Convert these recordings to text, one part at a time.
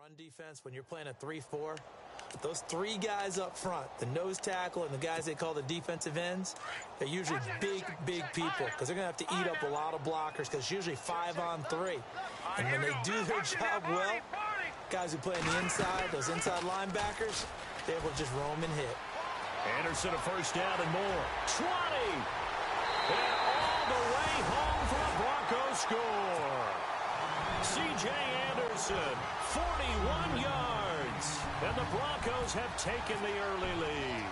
run defense, when you're playing a 3-4, those three guys up front, the nose tackle and the guys they call the defensive ends, they're usually big people because they're going to have to eat up a lot of blockers because it's usually 5-on-3. And when they do their job well, guys who play on the inside, those inside linebackers, they're able to just roam and hit. Anderson a first down and more. 20! And all the way home for a Broncos score. C.J. Anderson, 41 yards. And the Broncos have taken the early lead.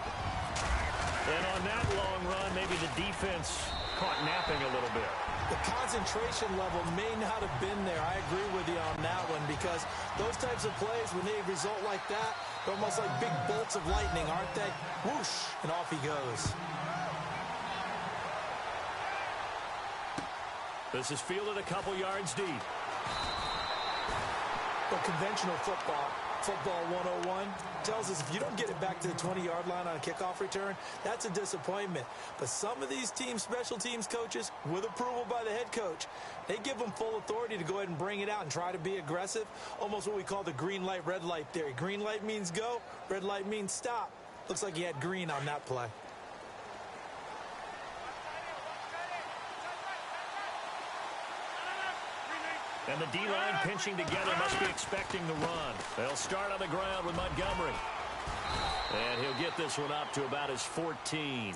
And on that long run, maybe the defense caught napping a little bit. The concentration level may not have been there. I agree with you on that one because those types of plays, when they result like that, they're almost like big bolts of lightning, aren't they? Whoosh, and off he goes. This is fielded a couple yards deep. But conventional football 101, tells us if you don't get it back to the 20-yard line on a kickoff return, that's a disappointment. But some of these teams, special teams coaches, with approval by the head coach, they give them full authority to go ahead and bring it out and try to be aggressive, almost what we call the green light, red light theory. Green light means go, red light means stop. Looks like he had green on that play. And the D-line pinching together, must be expecting the run. They'll start on the ground with Montgomery. And he'll get this one up to about his 14.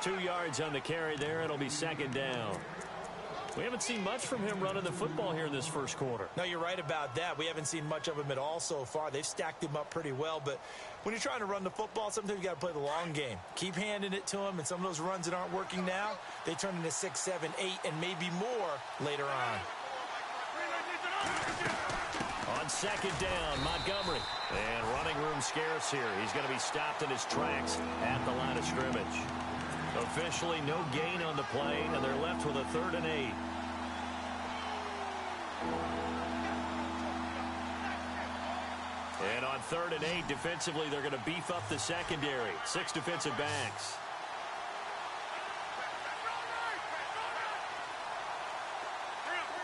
2 yards on the carry there. It'll be second down. We haven't seen much from him running the football here in this first quarter. No, you're right about that. We haven't seen much of him at all so far. They've stacked him up pretty well. But when you're trying to run the football, sometimes you got to play the long game. Keep handing it to him. And some of those runs that aren't working now, they turn into 6, 7, 8, and maybe more later on. On second down, Montgomery. And running room scarce here. He's going to be stopped in his tracks at the line of scrimmage. Officially no gain on the play, and they're left with a 3rd and 8. And on 3rd and 8, defensively, they're going to beef up the secondary. 6 defensive backs.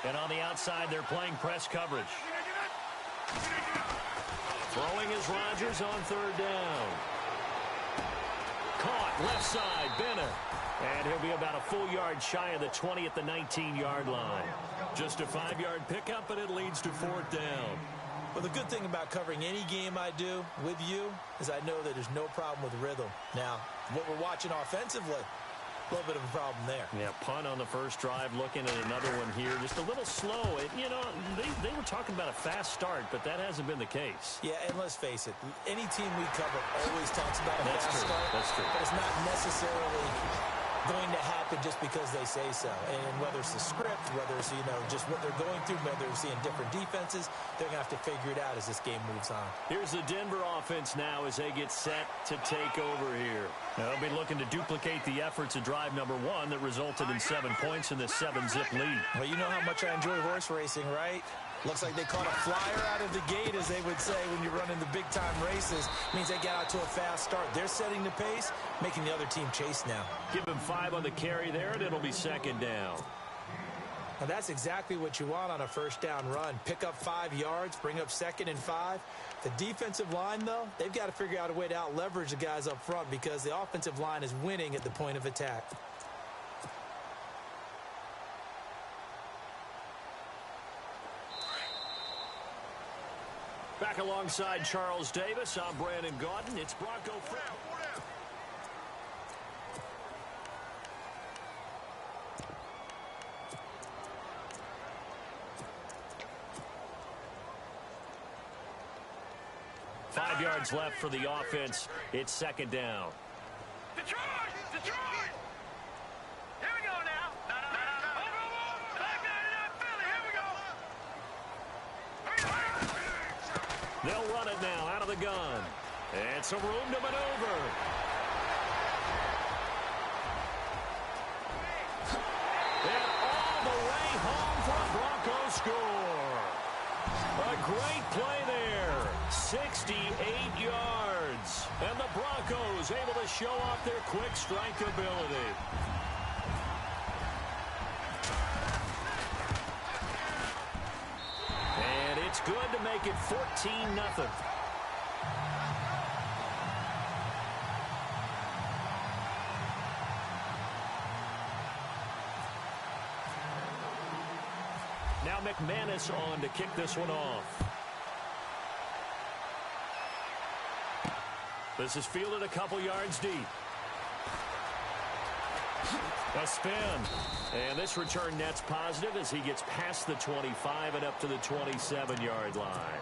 And on the outside, they're playing press coverage. Throwing is Rodgers on 3rd down. Caught left side, Bennett. And he'll be about a full yard shy of the 20 at the 19-yard line. Just a 5-yard pickup, and it leads to 4th down. Well, the good thing about covering any game I do with you is I know that there's no problem with rhythm. Now, what we're watching offensively, a little bit of a problem there. Yeah, punt on the first drive, looking at another one here. Just a little slow. You know, they were talking about a fast start, but that hasn't been the case. Yeah, and let's face it, any team we cover always talks about a fast true. start. That's true. But it's not necessarily going to happen just because they say so. And whether it's the script, whether it's, just what they're going through, whether they're seeing different defenses, they're going to have to figure it out as this game moves on. Here's the Denver offense now as they get set to take over here. Now, they'll be looking to duplicate the efforts of drive number 1 that resulted in 7 points in this 7-zip lead. Well, you know how much I enjoy horse racing, right? Looks like they caught a flyer out of the gate, as they would say when you're running the big-time races. Means they got out to a fast start. They're setting the pace, making the other team chase now. Give him 5 on the carry there, and it'll be second down. Now, that's exactly what you want on a first down run. Pick up 5 yards, bring up 2nd and 5. The defensive line, though, they've got to figure out a way to out-leverage the guys up front because the offensive line is winning at the point of attack. Back alongside Charles Davis, I'm Brandon Gaudin. It's Bronco football. 5 yards left for the offense. It's second down. Detroit! Here we go now. Back there in Philly. Here we go. They'll run it now out of the gun. And some room to maneuver. And all the way home for a Broncos score. A great play there. 68 yards. And the Broncos able to show off their quick strike ability. And it's good to make it 14-0. Now McManus on to kick this one off. This is fielded a couple yards deep. A spin. And this return net's positive as he gets past the 25 and up to the 27-yard line.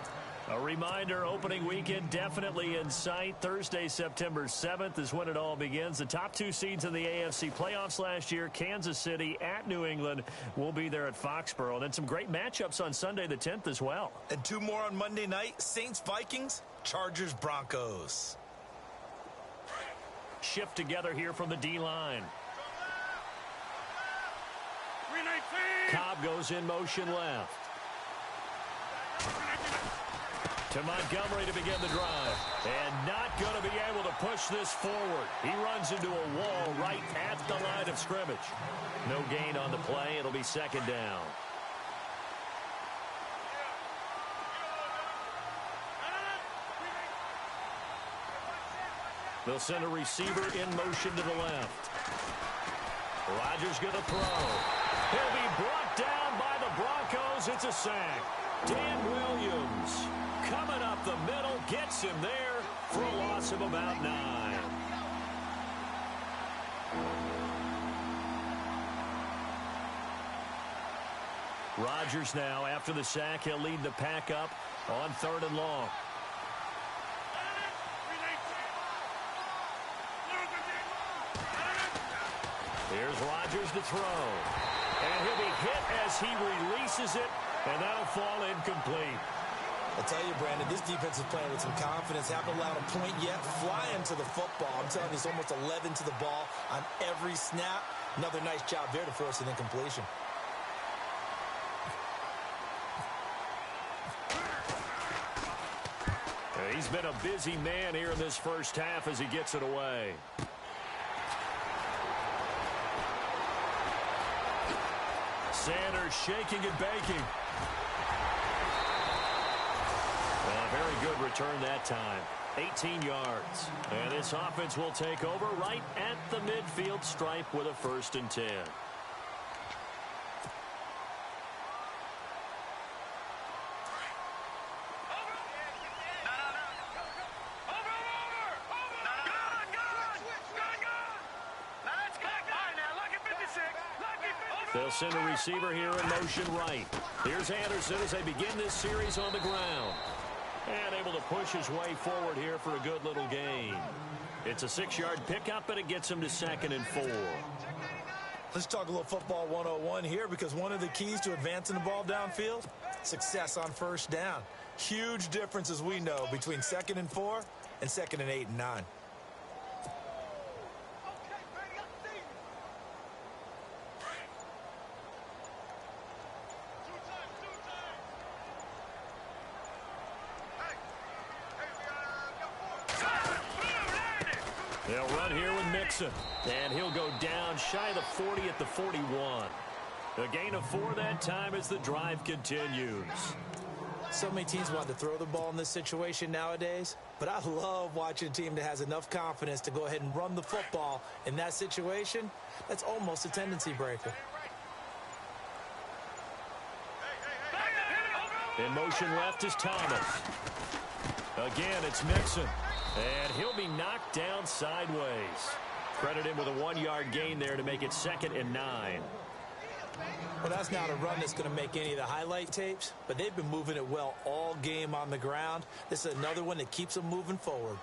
A reminder, opening weekend definitely in sight. Thursday, September 7th is when it all begins. The top two seeds in the AFC playoffs last year, Kansas City at New England, will be there at Foxborough. And then some great matchups on Sunday the 10th as well. And two more on Monday night, Saints-Vikings, Chargers-Broncos. Shift together here from the D-line. Cobb goes in motion left. To Montgomery to begin the drive. And not going to be able to push this forward. He runs into a wall right at the line of scrimmage. No gain on the play. It'll be second down. They'll send a receiver in motion to the left. Rodgers going to throw. He'll be brought down by the Broncos. It's a sack. Dan Williams coming up the middle, gets him there for a loss of about 9. Rodgers now, after the sack, he'll lead the pack up on 3rd and long. Here's Rodgers to throw. And he'll be hit as he releases it, and that'll fall incomplete. I'll tell you, Brandon, this defense is playing with some confidence. Haven't allowed a point yet. Flying to the football. I'm telling you, it's almost 11 to the ball on every snap. Another nice job there to force an incompletion. He's been a busy man here in this first half as he gets it away. Sanders shaking and baking. A very good return that time. 18 yards. And this offense will take over right at the midfield stripe with a 1st and 10. They'll send a receiver here in motion right. Here's Anderson as they begin this series on the ground. And able to push his way forward here for a good little gain. It's a 6-yard pickup, and it gets him to 2nd and 4. Let's talk a little football 101 here, because one of the keys to advancing the ball downfield, success on 1st down. Huge difference, as we know, between 2nd and 4 and 2nd and 8 and 9. They'll run here with Mixon. And he'll go down shy of the 40 at the 41. A gain of 4 that time as the drive continues. So many teams want to throw the ball in this situation nowadays, but I love watching a team that has enough confidence to go ahead and run the football in that situation. That's almost a tendency breaker. In motion left is Thomas. Again, it's Mixon. And he'll be knocked down sideways. Credit him with a 1-yard gain there to make it 2nd and 9. Well, that's not a run that's going to make any of the highlight tapes, but they've been moving it well all game on the ground. This is another one that keeps them moving forward.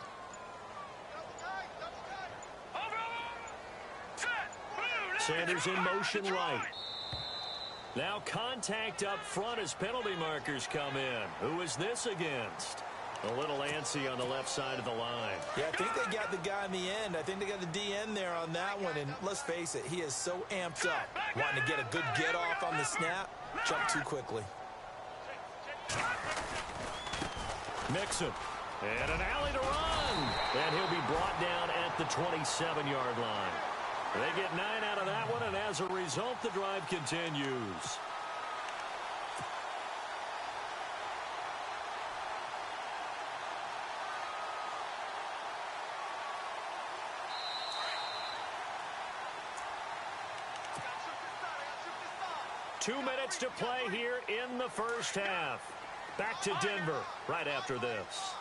Sanders in motion right. Now contact up front as penalty markers come in. Who is this against? A little antsy on the left side of the line. Yeah, I think they got the guy in the end. I think they got the DN there on that one. And let's face it, he is so amped up, wanting to get a good get off on the snap, jump too quickly. Mixon. And an alley to run. And he'll be brought down at the 27-yard line. They get 9 out of that one, and as a result, the drive continues. 2 minutes to play here in the first half. Back to Denver right after this.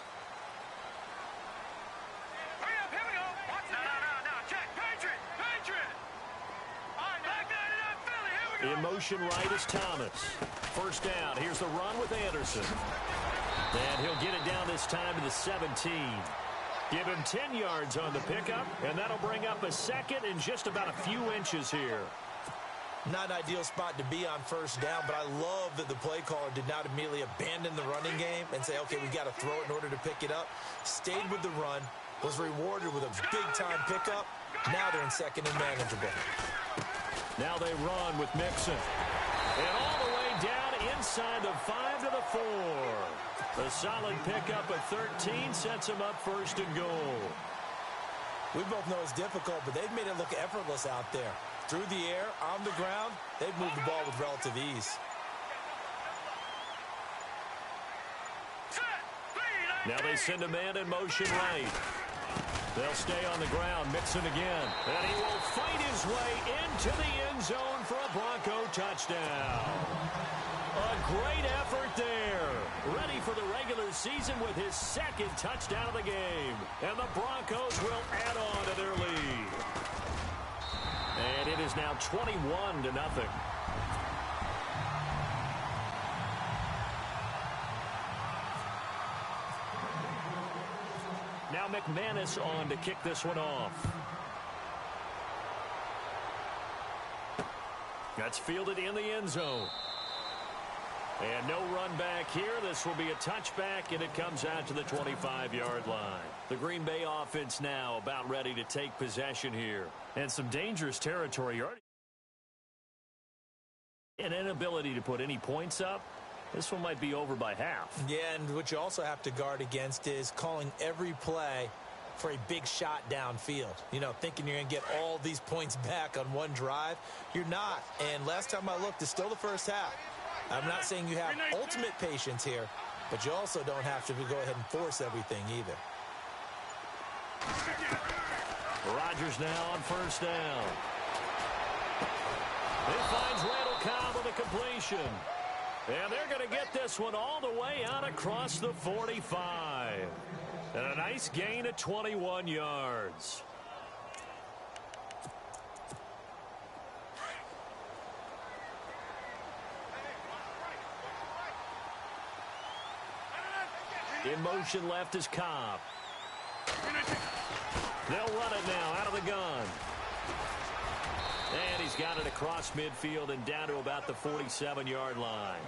Hurry up, here we go. No. Check. Patriot. All right, back there, Philly. Here we go. In motion right is Thomas. First down. Here's the run with Anderson. And he'll get it down this time to the 17. Give him 10 yards on the pickup, and that'll bring up a second in just about a few inches here. Not an ideal spot to be on first down, but I love that the play caller did not immediately abandon the running game and say, okay, we got to throw it in order to pick it up. Stayed with the run, was rewarded with a big-time pickup. Now they're in second and manageable. Now they run with Mixon. And all the way down inside the 5 to the 4. A solid pickup of 13 sets him up first and goal. We both know it's difficult, but they've made it look effortless out there. Through the air, on the ground, they've moved the ball with relative ease. Now they send a man in motion right. They'll stay on the ground. Mixon again. And he will fight his way into the end zone for a Bronco touchdown. A great effort there. Ready for the regular season with his second touchdown of the game. And the Broncos will add on to their lead. And it is now 21-0. Now McManus on to kick this one off. That's fielded in the end zone. And no run back here. This will be a touchback, and it comes out to the 25-yard line. The Green Bay offense now about ready to take possession here. And some dangerous territory. An inability to put any points up. This one might be over by half. Yeah, and what you also have to guard against is calling every play for a big shot downfield. You know, thinking you're going to get all these points back on one drive. You're not. And last time I looked, it's still the first half. I'm not saying you have ultimate patience here, but you also don't have to go ahead and force everything either. Rodgers now on first down. He finds Randall Cobb with a completion. And they're going to get this one all the way out across the 45. And a nice gain of 21 yards. In motion left is Cobb. They'll run it now out of the gun. And he's got it across midfield and down to about the 47-yard line.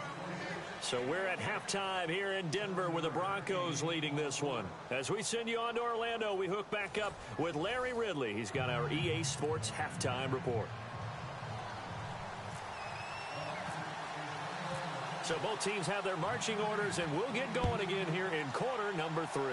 So we're at halftime here in Denver with the Broncos leading this one. As we send you on to Orlando, we hook back up with Larry Ridley. He's got our EA Sports halftime report. So both teams have their marching orders, and we'll get going again here in quarter number 3.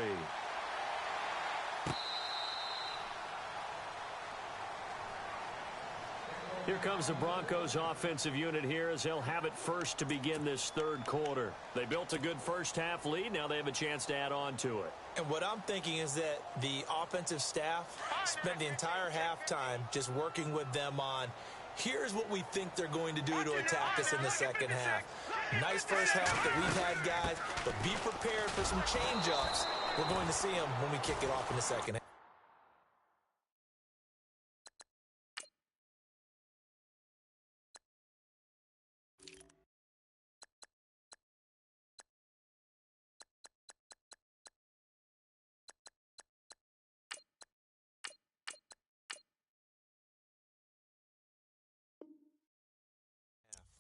Here comes the Broncos offensive unit here as they'll have it first to begin this third quarter. They built a good first half lead. Now they have a chance to add on to it. And what I'm thinking is that the offensive staff spent the entire halftime just working with them on, here's what we think they're going to do to attack us in the second half. Nice first half that we've had, guys, but be prepared for some change-ups. We're going to see them when we kick it off in the second half.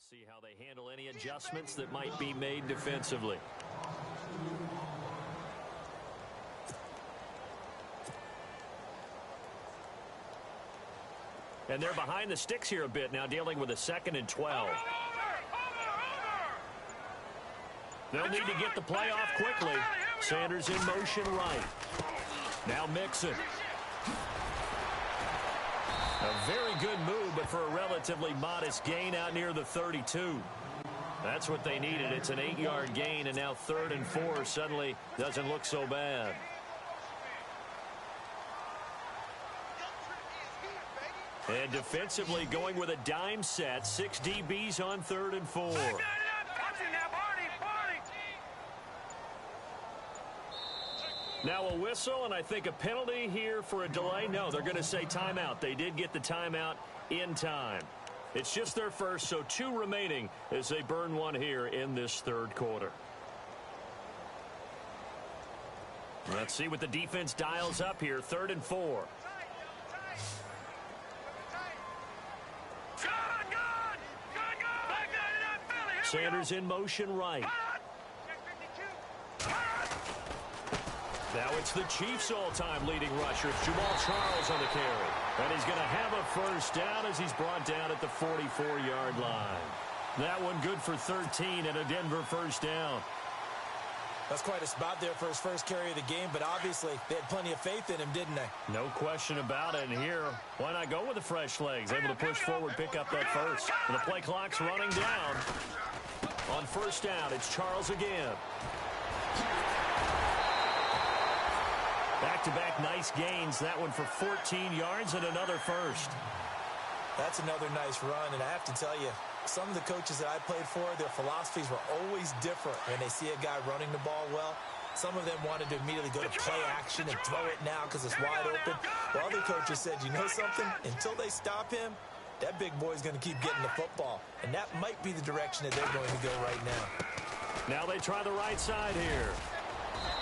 See how they handle any adjustments that might be made defensively. And they're behind the sticks here a bit now, dealing with a 2nd and 12. They'll need to get the play off quickly. Sanders in motion right. Now Mixon. A very good move, but for a relatively modest gain out near the 32. That's what they needed. It's an 8-yard gain, and now 3rd and 4 suddenly doesn't look so bad. And defensively going with a dime set. 6 DBs on 3rd and 4. Now a whistle, and I think a penalty here for a delay. No, they're going to say timeout. They did get the timeout in time. It's just their first, so 2 remaining as they burn one here in this 3rd quarter. Let's see what the defense dials up here. 3rd and 4. Sanders in motion right. Now it's the Chiefs' all-time leading rusher. It's Jamal Charles on the carry. And he's going to have a first down as he's brought down at the 44-yard line. That one good for 13 and a Denver first down. That's quite a spot there for his first carry of the game, but obviously they had plenty of faith in him, didn't they? No question about it. And here, why not go with the fresh legs? Able to push forward, pick up that first. And the play clock's running down. On first down, it's Charles again. Back-to-back nice gains. That one for 14 yards and another first. That's another nice run, and I have to tell you, some of the coaches that I played for, their philosophies were always different when they see a guy running the ball well. Some of them wanted to immediately go to play action and throw it now because it's wide open. While other coaches said, you know something? Until they stop him, that big boy's going to keep getting the football. And that might be the direction that they're going to go right now. Now they try the right side here.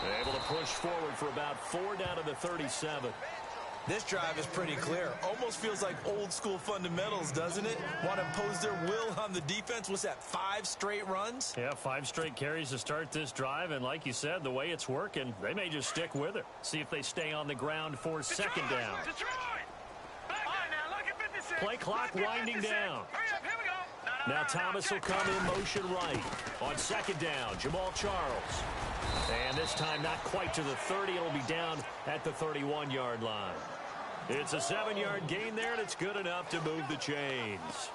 They're able to push forward for about 4 down to the 37. This drive is pretty clear. Almost feels like old school fundamentals, doesn't it? Want to impose their will on the defense. What's that, 5 straight runs? Yeah, 5 straight carries to start this drive. And like you said, the way it's working, they may just stick with it. See if they stay on the ground for second down. Play clock winding down. Now Thomas will come in motion right. On second down, Jamal Charles. And this time not quite to the 30. It'll be down at the 31-yard line. It's a 7-yard gain there, and it's good enough to move the chains.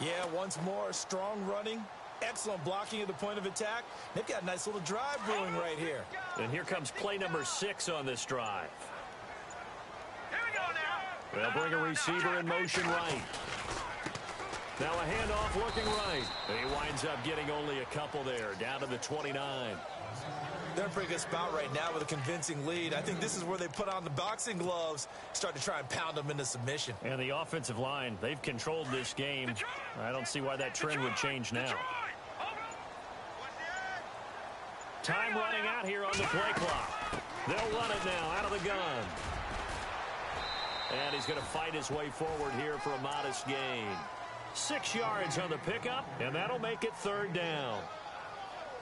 Yeah, once more, strong running, excellent blocking at the point of attack. They've got a nice little drive brewing right here. And here comes play number 6 on this drive. They'll bring a receiver in motion right. Now a handoff looking right. And he winds up getting only a couple there, down to the 29. They're in a pretty good spot right now with a convincing lead. I think this is where they put on the boxing gloves, start to try and pound them into submission. And the offensive line, they've controlled this game. I don't see why that trend would change now. Time running out here on the play clock. They'll run it now out of the gun. And he's going to fight his way forward here for a modest gain. 6 yards on the pickup, and that'll make it 3rd down.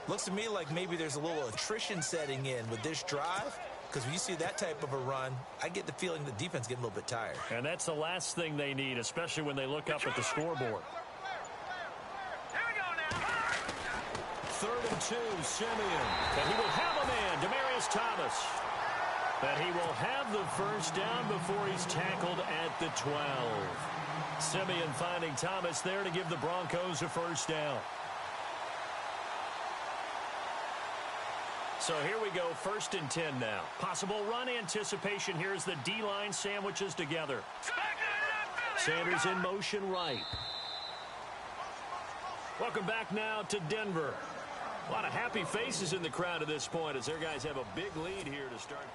Looks to me like maybe there's a little attrition setting in with this drive, because when you see that type of a run, I get the feeling the defense getting a little bit tired. And that's the last thing they need, especially when they look up at the scoreboard. 3rd and 2, Simeon. And he will have a man, Demaryius Thomas. And he will have the first down before he's tackled at the 12. Simeon finding Thomas there to give the Broncos a first down. So here we go, 1st and 10 now. Possible run anticipation here as the D-line sandwiches together. Sanders in motion right. Welcome back now to Denver. A lot of happy faces in the crowd at this point as their guys have a big lead here to start.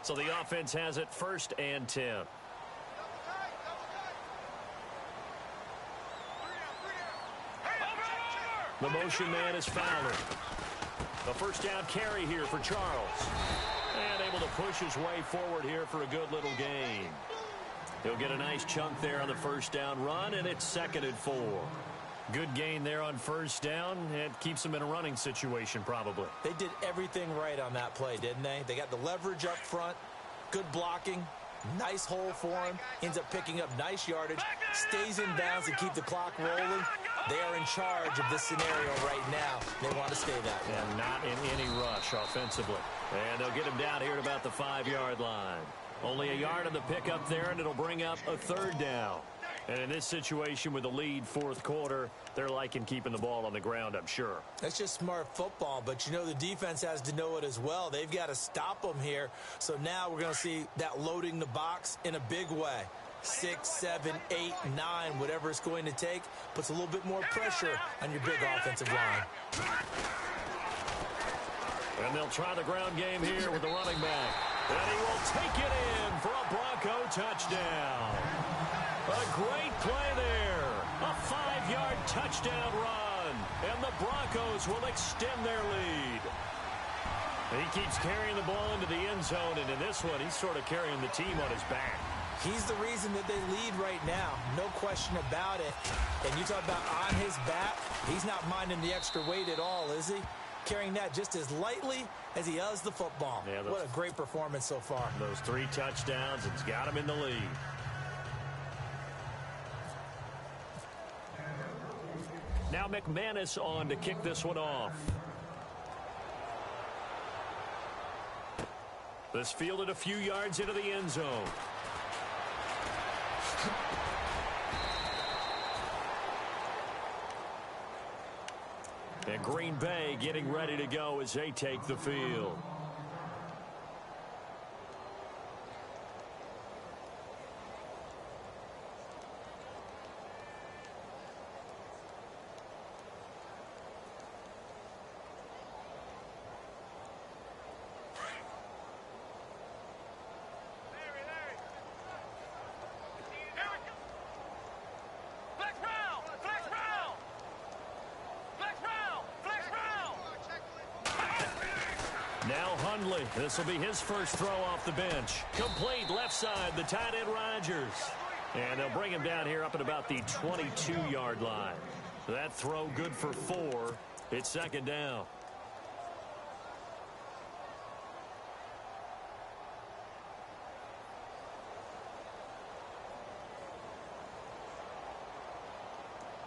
So the offense has it 1st and 10. The motion man is Fowler. A first down carry here for Charles. And able to push his way forward here for a good little gain. He'll get a nice chunk there on the first down run, and it's 2nd and 4. Good gain there on first down. It keeps them in a running situation probably. They did everything right on that play, didn't they? They got the leverage up front, good blocking, nice hole for him, ends up picking up nice yardage, stays in bounds to keep the clock rolling. They are in charge of this scenario right now. They want to stay that way. And not in any rush offensively. And they'll get him down here at about the 5-yard line. Only a yard on the pickup there, and it'll bring up a 3rd down. And in this situation with the lead fourth quarter, they're liking keeping the ball on the ground, I'm sure. That's just smart football, but you know the defense has to know it as well. They've got to stop them here. So now we're going to see that loading the box in a big way. 6, 7, 8, 9, whatever it's going to take, puts a little bit more pressure on your big offensive line. And they'll try the ground game here with the running back. And he will take it in for a Bronco touchdown. A great play there. A 5-yard touchdown run. And the Broncos will extend their lead. He keeps carrying the ball into the end zone, and in this one, he's sort of carrying the team on his back. He's the reason that they lead right now. No question about it. And you talk about on his back, he's not minding the extra weight at all, is he? Carrying that just as lightly as he does the football. Yeah, what a great performance so far. Those 3 touchdowns, it's got him in the lead. Now McManus on to kick this one off. This fielded a few yards into the end zone. And Green Bay getting ready to go as they take the field. Now Hundley. This will be his first throw off the bench. Complete left side, the tight end Rodgers. And they'll bring him down here up at about the 22-yard line. That throw good for 4. It's second down.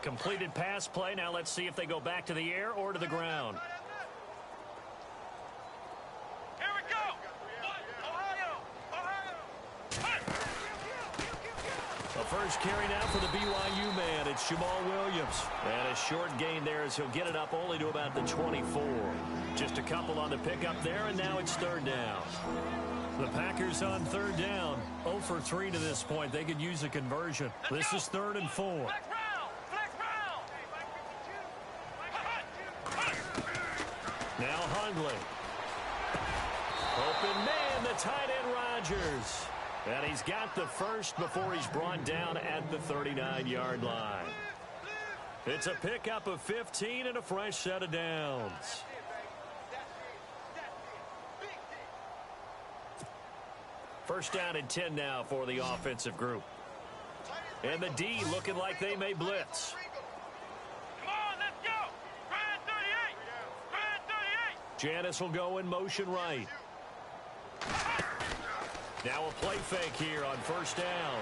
Completed pass play. Now let's see if they go back to the air or to the ground. First carry now for the BYU man. It's Jamal Williams. And a short gain there as he'll get it up only to about the 24. Just a couple on the pickup there, and now it's third down. The Packers on third down. 0 for 3 to this point. They could use a conversion. This is 3rd and 4. Now Hundley. Open man, the tight end Rodgers. And he's got the first before he's brought down at the 39-yard line. It's a pickup of 15 and a fresh set of downs. First down and 10 now for the offensive group. And the D looking like they may blitz. Come on, let's go. Brand 38. Brand 38. Janice will go in motion right. Now a play fake here on first down.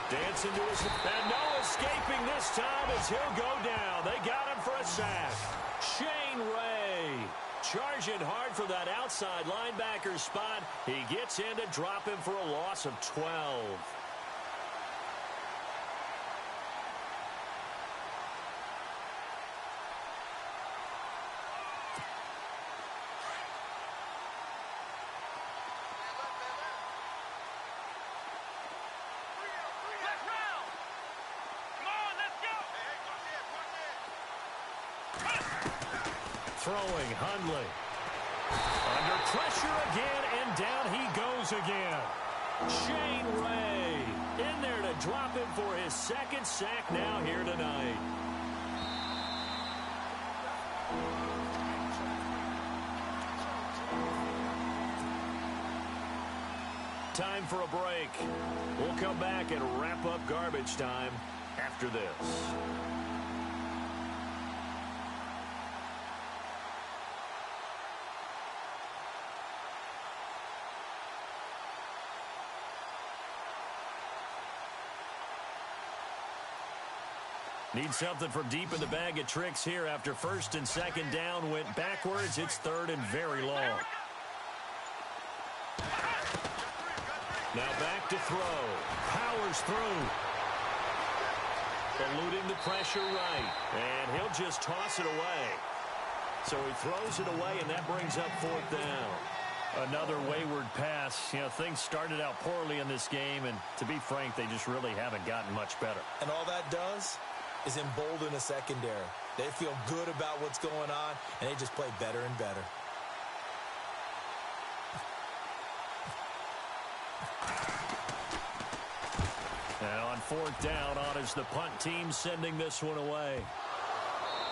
Dancing to his... And no escaping this time as he'll go down. They got him for a sack. Shane Ray charging hard for that outside linebacker spot. He gets in to drop him for a loss of 12. Throwing Hundley. Under pressure again, and down he goes again. Shane Ray in there to drop him for his second sack now here tonight. Time for a break. We'll come back and wrap up garbage time after this. Need something from deep in the bag of tricks here after first and second down went backwards. It's third and very long. Now back to throw. Powers through. eluding the pressure right. And he'll just toss it away. So he throws it away, and that brings up 4th down. Another wayward pass. You know, things started out poorly in this game, and to be frank, they just really haven't gotten much better. And all that does is embolden a secondary. They feel good about what's going on, and they just play better and better. And on 4th down, on is the punt team sending this one away.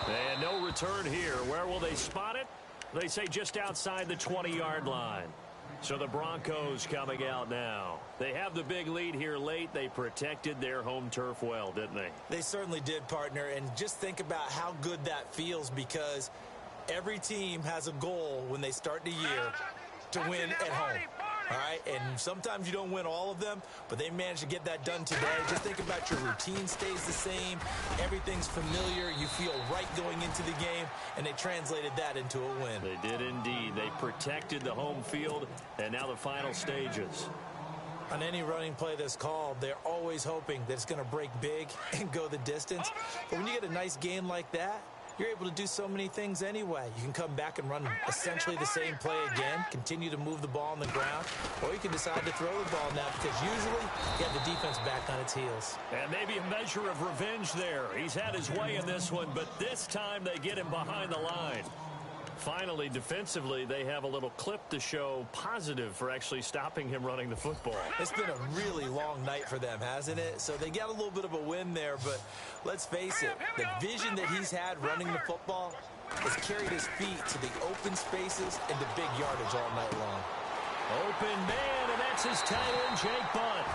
And no return here. Where will they spot it? They say just outside the 20-yard line. So the Broncos coming out now. They have the big lead here late. They protected their home turf well, didn't they? They certainly did, partner. And just think about how good that feels, because every team has a goal when they start the year to win at home. All right, and sometimes you don't win all of them, but they managed to get that done today. Just think about your routine stays the same. Everything's familiar. You feel right going into the game, and they translated that into a win. They did indeed. They protected the home field, and now the final stages. On any running play that's called, they're always hoping that it's going to break big and go the distance. But when you get a nice gain like that, you're able to do so many things anyway. You can come back and run essentially the same play again, continue to move the ball on the ground, or you can decide to throw the ball now, because usually you have the defense back on its heels. And maybe a measure of revenge there. He's had his way in this one, but this time they get him behind the line. Finally, defensively, they have a little clip to show positive for actually stopping him running the football. It's been a really long night for them, hasn't it? So they got a little bit of a win there, but let's face it, the vision that he's had running the football has carried his feet to the open spaces and the big yardage all night long. Open man, and that's his tight end, Jake Butt.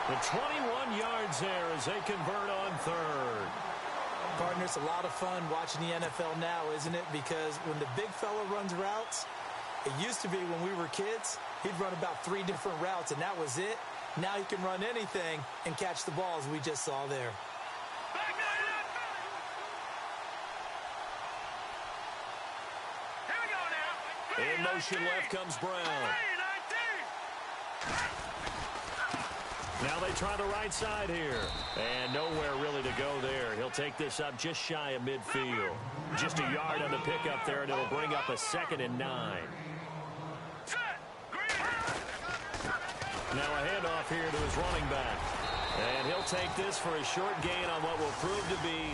The 21 yards there as they convert on 3rd. Partner, it's a lot of fun watching the NFL now, isn't it? Because when the big fella runs routes, it used to be when we were kids, he'd run about 3 different routes, and that was it. Now he can run anything and catch the ball, as we just saw there. In motion left comes Brown. Now they try the right side here. And nowhere really to go there. He'll take this up just shy of midfield. Just a yard on the pickup there, and it'll bring up a 2nd and 9. Now a handoff here to his running back. And he'll take this for a short gain on what will prove to be